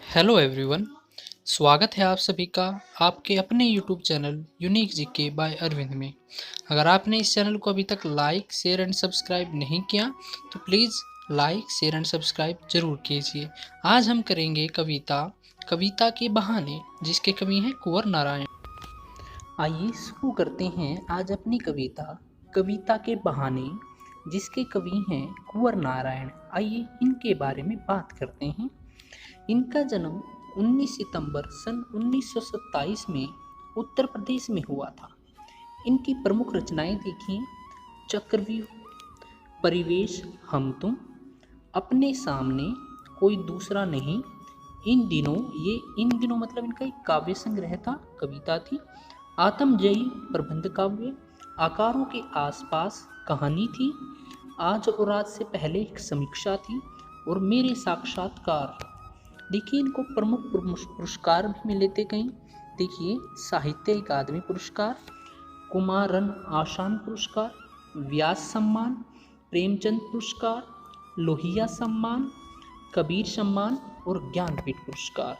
Hello everyone. स्वागत है आप सभी का आपके अपने YouTube channel unique GK by Arvind में। अगर आपने इस चैनल को अभी तक लाइक शेयर एंड सब्सक्राइब नहीं किया तो please like share and subscribe जरूर कीजिए। आज हम करेंगे कविता कविता के बहाने, जिसके कवि हैं कुंवर नारायण। आइए शुरू करते हैं आज अपनी कविता कविता के बहाने, जिसके कवि हैं कुंवर नारायण। आइए इनके बारे में बात करते हैं। इनका जन्म 19 सितंबर सन 1927 में उत्तर प्रदेश में हुआ था। इनकी प्रमुख रचनाएं देखिए: चक्रव्यूह, परिवेश, हम तुम, अपने सामने, कोई दूसरा नहीं, इन दिनों मतलब इनका एक काव्य संग्रह था, कविता थी। आत्मजयी प्रबंध काव्य, आकारों के आसपास, कहानी थी। आज और आज से पहले एक समीक्षा थी, और मेरे साक्षात्कार। देखिए इनको प्रमुख पुरस्कार भी मिले थे कहीं। देखिए साहित्य अकादमी पुरस्कार, कुमारन आशान पुरस्कार, व्यास सम्मान, प्रेमचंद पुरस्कार, लोहिया सम्मान, कबीर सम्मान और ज्ञानपीठ पुरस्कार।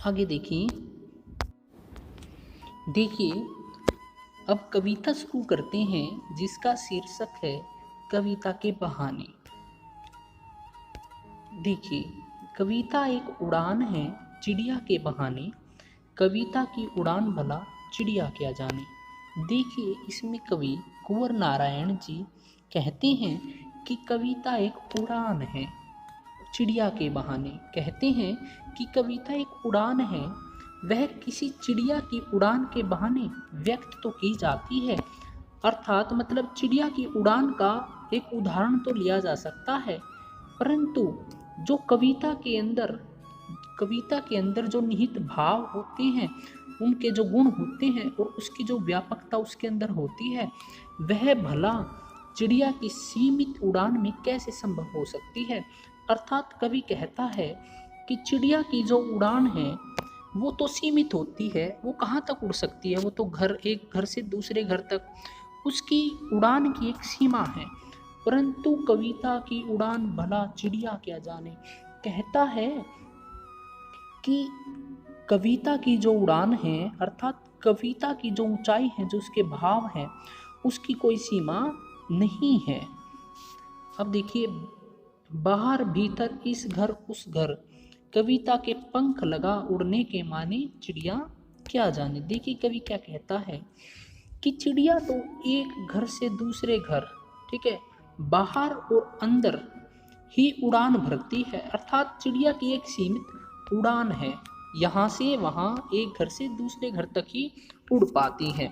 आगे देखिए अब कविता शुरू करते हैं, जिसका शीर्षक है कविता के बहाने। देखिए कविता एक उड़ान है चिड़िया के बहाने, कविता की उड़ान भला चिड़िया क्या जाने। देखिए इसमें कवि कुंवर नारायण जी कहते हैं कि कविता एक उड़ान है चिड़िया के बहाने। कहते हैं कि कविता एक उड़ान है, वह किसी चिड़िया की उड़ान के बहाने व्यक्त तो की जाती है। अर्थात मतलब चिड़िया की उड़ान का एक उदाहरण तो लिया जा सकता है, परंतु जो कविता के अंदर जो निहित भाव होते हैं, उनके जो गुण होते हैं और उसकी जो व्यापकता उसके अंदर होती है, वह भला चिड़िया की सीमित उड़ान में कैसे संभव हो सकती है। अर्थात कवि कहता है कि चिड़िया की जो उड़ान है वो तो सीमित होती है, वो कहाँ तक उड़ सकती है, वो तो एक घर से दूसरे घर तक, उसकी उड़ान की एक सीमा है। परंतु कविता की उड़ान भला चिड़िया क्या जाने। कहता है कि कविता की जो उड़ान है, अर्थात कविता की जो ऊंचाई है, जो उसके भाव है, उसकी कोई सीमा नहीं है। अब देखिए बाहर भीतर इस घर उस घर, कविता के पंख लगा उड़ने के माने चिड़िया क्या जाने। देखिए कवि क्या कहता है कि चिड़िया तो एक घर से दूसरे घर, ठीक है, बाहर और अंदर ही उड़ान भरती है। अर्थात चिड़िया की एक सीमित उड़ान है, यहाँ से वहाँ एक घर से दूसरे घर तक ही उड़ पाती है।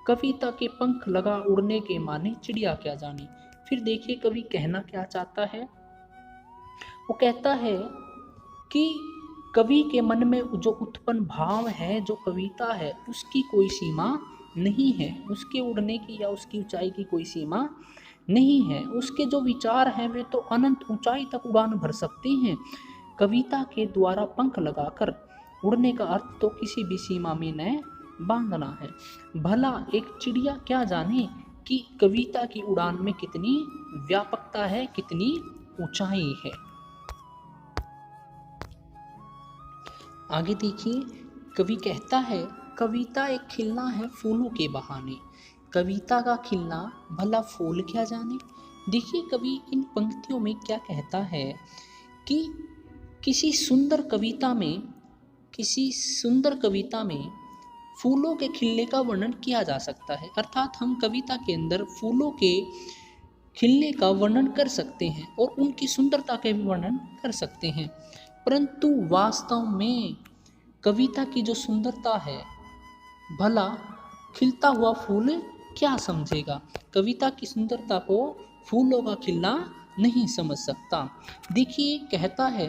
कविता के पंख लगा उड़ने के माने चिड़िया क्या जाने। फिर देखिए कवि कहना क्या चाहता है। वो कहता है कि कवि के मन में जो उत्पन्न भाव है, जो कविता है, उसकी कोई सीमा नहीं है, उसके उड़ने की या उसकी ऊंचाई की कोई सीमा नहीं है। उसके जो विचार हैं वे तो अनंत ऊंचाई तक उड़ान भर सकते हैं। कविता के द्वारा पंख लगाकर उड़ने का अर्थ तो किसी भी सीमा में न बांधना है। भला एक चिड़िया क्या जाने कि कविता की उड़ान में कितनी व्यापकता है, कितनी ऊंचाई है। आगे देखिए कवि कहता है कविता एक खिलना है फूलों के बहाने, कविता का खिलना भला फूल क्या जाने। देखिए कवि इन पंक्तियों में क्या कहता है कि किसी सुंदर कविता में फूलों के खिलने का वर्णन किया जा सकता है। अर्थात हम कविता के अंदर फूलों के खिलने का वर्णन कर सकते हैं और उनकी सुंदरता का भी वर्णन कर सकते हैं, परंतु वास्तव में कविता की जो सुंदरता है, भला खिलता हुआ फूल क्या समझेगा। कविता की सुंदरता को फूलों का खिलना नहीं समझ सकता। देखिए कहता है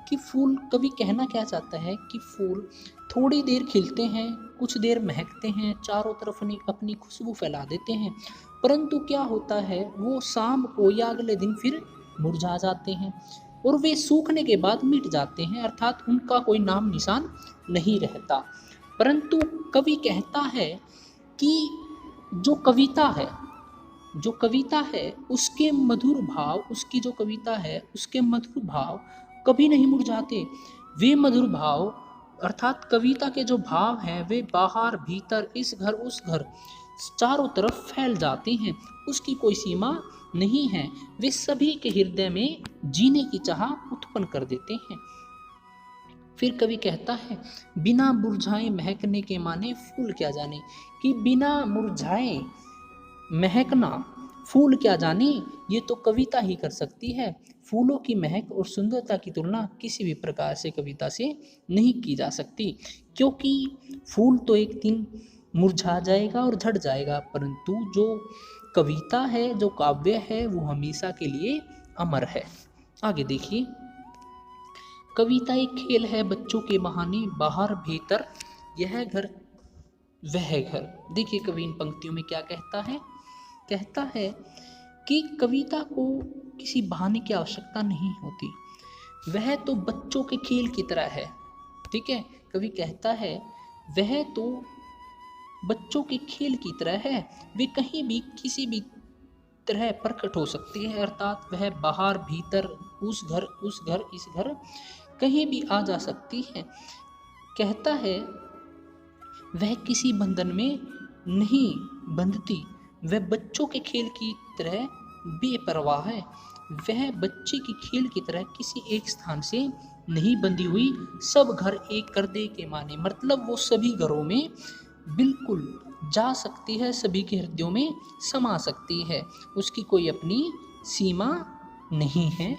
कि फूल, कवि कहना क्या चाहता है कि फूल थोड़ी देर खिलते हैं, कुछ देर महकते हैं, चारों तरफ अपनी खुशबू फैला देते हैं, परंतु क्या होता है वो शाम को या अगले दिन फिर मुरझा जाते हैं और वे सूखने के बाद मिट जाते हैं। अर्थात उनका कोई नाम निशान नहीं रहता। परंतु कवि कहता है कि जो कविता है उसके मधुर भाव, उसकी जो कविता है उसके मधुर भाव कभी नहीं मुरझाते। वे मधुर भाव अर्थात कविता के जो भाव हैं वे बाहर भीतर इस घर उस घर चारों तरफ फैल जाते हैं। उसकी कोई सीमा नहीं है। वे सभी के हृदय में जीने की चाह उत्पन्न कर देते हैं। फिर कवि कहता है बिना मुरझाए महकने के माने फूल क्या जाने, कि बिना मुरझाए महकना फूल क्या जाने ये तो कविता ही कर सकती है। फूलों की महक और सुंदरता की तुलना किसी भी प्रकार से कविता से नहीं की जा सकती, क्योंकि फूल तो एक दिन मुरझा जाएगा और झड़ जाएगा, परंतु जो कविता है जो काव्य है वो हमेशा के लिए अमर है। आगे देखिए, कविता एक खेल है बच्चों के बहाने बाहर भीतर यह घर वह घर। देखिए कवि इन पंक्तियों में क्या कहता है कि कविता को किसी बहाने की आवश्यकता नहीं होती, वह तो बच्चों के खेल की तरह है। ठीक है, कवि कहता है वह तो बच्चों के खेल की तरह है, वे कहीं भी किसी भी तरह प्रकट हो सकती है, अर्थात वह बाहर भीतर उस घर इस घर कहीं भी आ जा सकती है। कहता है वह किसी बंधन में नहीं बंधती, वह बच्चों के खेल की तरह बेपरवाह है। वह बच्चे के खेल की तरह किसी एक स्थान से नहीं बंधी हुई, सब घर एक कर दे के माने, मतलब वो सभी घरों में बिल्कुल जा सकती है, सभी के हृदयों में समा सकती है, उसकी कोई अपनी सीमा नहीं है।